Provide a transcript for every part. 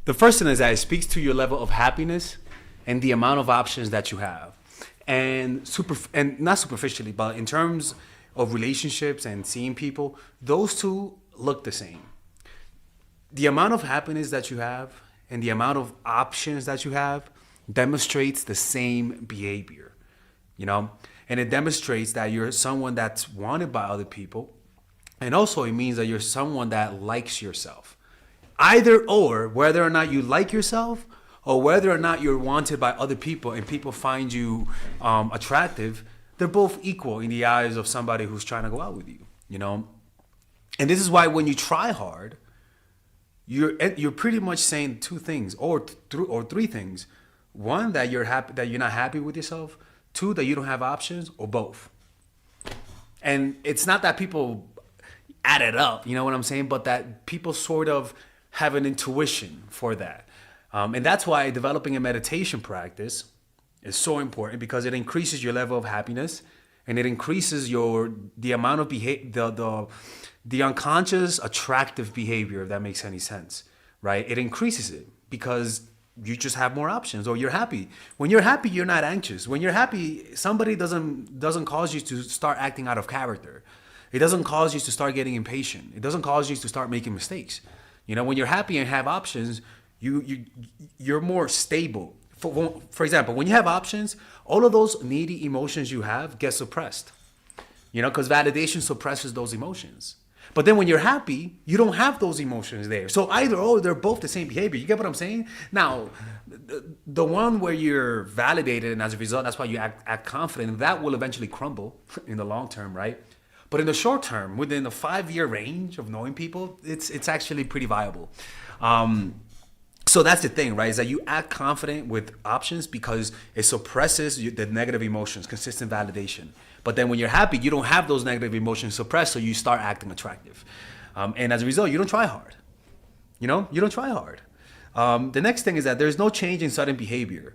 The first thing is that it speaks to your level of happiness and the amount of options that you have. And not superficially, but in terms of relationships and seeing people, those two look the same. The amount of happiness that you have and the amount of options that you have demonstrates the same behavior, you know? And it demonstrates that you're someone that's wanted by other people. And also it means that you're someone that likes yourself. Either or, whether or not you like yourself or whether or not you're wanted by other people and people find you attractive, they're both equal in the eyes of somebody who's trying to go out with you, you know? And this is why when you try hard, you're pretty much saying two things or three things. One, that you're not happy with yourself. Two, that you don't have options, or both. And it's not that people add it up, you know what I'm saying? But that people sort of have an intuition for that. And that's why developing a meditation practice is so important, because it increases your level of happiness and it increases the amount of the unconscious attractive behavior, if that makes any sense, right? It increases it because you just have more options, or you're happy. When you're happy, you're not anxious. When you're happy, somebody doesn't cause you to start acting out of character. It doesn't cause you to start getting impatient. It doesn't cause you to start making mistakes. You know, when you're happy and have options, you're more stable. For example, when you have options, all of those needy emotions you have get suppressed. You know, because validation suppresses those emotions. But then when you're happy, you don't have those emotions there. So either or, they're both the same behavior. You get what I'm saying? Now, the one where you're validated and as a result, that's why you act confident, that will eventually crumble in the long term, right? But in the short term, within the 5-year range of knowing people, it's actually pretty viable. So that's the thing, right? Is that you act confident with options because it suppresses the negative emotions, consistent validation. But then when you're happy, you don't have those negative emotions suppressed, so you start acting attractive. And as a result, you don't try hard. You know, you don't try hard. The next thing is that there's no change in sudden behavior.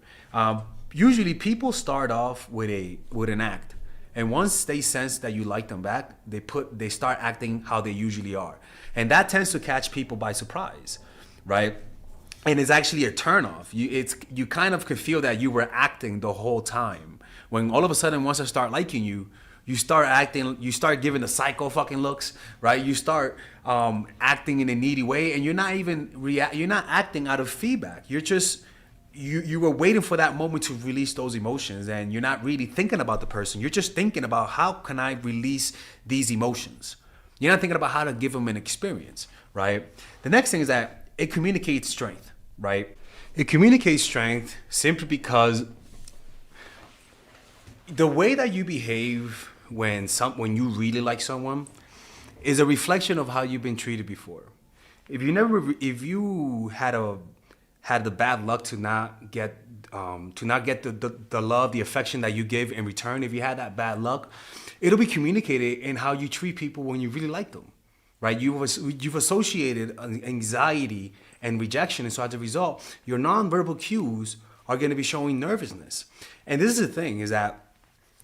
Usually people start off with an act. And once they sense that you like them back, they start acting how they usually are. And that tends to catch people by surprise, right? And it's actually a turnoff. You kind of could feel that you were acting the whole time. When all of a sudden, once I start liking you, you start acting, you start giving the psycho fucking looks, right? You start acting in a needy way, and you're not acting out of feedback. You're just, you were waiting for that moment to release those emotions, and you're not really thinking about the person. You're just thinking about, how can I release these emotions? You're not thinking about how to give them an experience, right? The next thing is that it communicates strength, right? It communicates strength simply because the way that you behave when you really like someone is a reflection of how you've been treated before. If you had the bad luck to not get the love, the affection that you give in return, if you had that bad luck, it'll be communicated in how you treat people when you really like them, right? You've associated anxiety and rejection, and so as a result, your nonverbal cues are going to be showing nervousness. And this is the thing, is that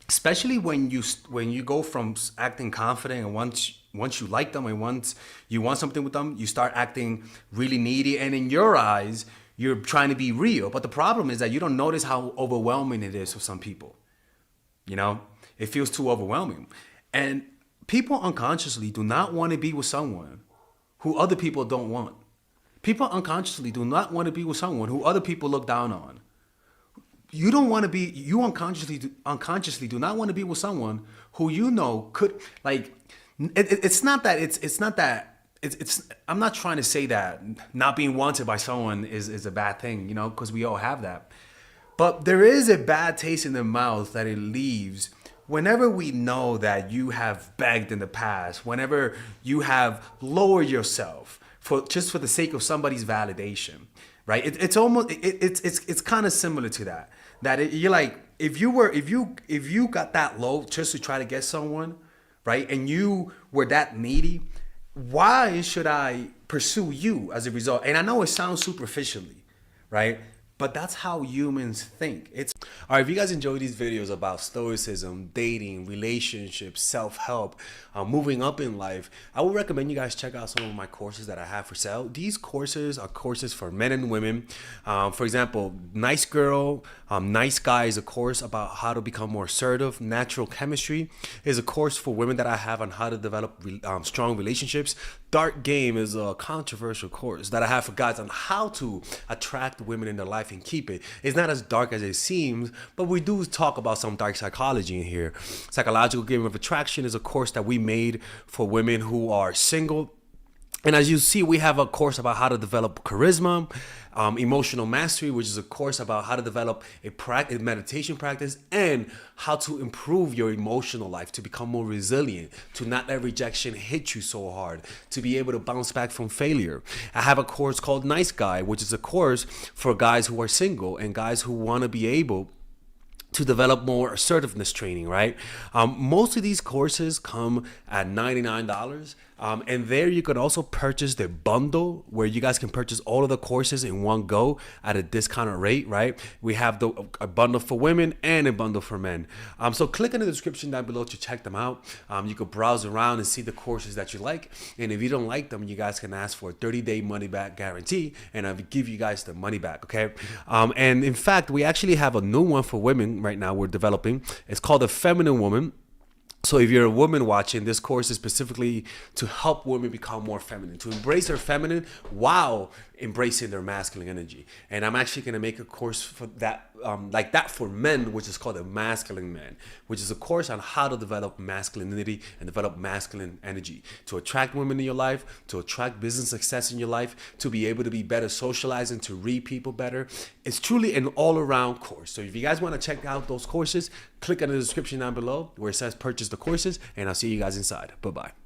especially when you go from acting confident, and once you like them and once you want something with them, you start acting really needy, and in your eyes, you're trying to be real. But the problem is that you don't notice how overwhelming it is for some people. You know, it feels too overwhelming. And people unconsciously do not want to be with someone who other people don't want. People unconsciously do not want to be with someone who other people look down on. You unconsciously do not want to be with someone who you know could, like, I'm not trying to say that not being wanted by someone is a bad thing, you know, because we all have that. But there is a bad taste in the mouth that it leaves whenever we know that you have begged in the past, whenever you have lowered yourself for the sake of somebody's validation, right? It's kind of similar to that. You're like, if you got that low just to try to get someone, right? And you were that needy, why should I pursue you as a result? And I know it sounds superficially, right? but that's how humans think. All right, if you guys enjoy these videos about stoicism, dating, relationships, self-help, moving up in life, I would recommend you guys check out some of my courses that I have for sale. These courses are courses for men and women. For example, Nice Girl, Nice Guy is a course about how to become more assertive. Natural Chemistry is a course for women that I have on how to develop strong relationships. Dark Game is a controversial course that I have for guys on how to attract women in their life and keep it. It's not as dark as it seems, but we do talk about some dark psychology in here. Psychological Game of Attraction is a course that we made for women who are single. And as you see, we have a course about how to develop charisma, emotional mastery, which is a course about how to develop a meditation practice and how to improve your emotional life, to become more resilient, to not let rejection hit you so hard, to be able to bounce back from failure. I have a course called Nice Guy, which is a course for guys who are single and guys who want to be able to develop more assertiveness training, right? Most of these courses come at $99. And there you could also purchase the bundle where you guys can purchase all of the courses in one go at a discounted rate, right? We have a bundle for women and a bundle for men. So click in the description down below to check them out. You could browse around and see the courses that you like. And if you don't like them, you guys can ask for a 30-day money-back guarantee, and I'll give you guys the money back, okay? And in fact, we actually have a new one for women right now we're developing. It's called The Feminine Woman. So if you're a woman watching, this course is specifically to help women become more feminine, to embrace their feminine while embracing their masculine energy. And I'm actually going to make a course for that, like that for men, which is called the Masculine Man, which is a course on how to develop masculinity and develop masculine energy, to attract women in your life, to attract business success in your life, to be able to be better socializing, to read people better. It's truly an all-around course. So if you guys want to check out those courses, click on the description down below where it says purchase the courses, and I'll see you guys inside. Bye-bye.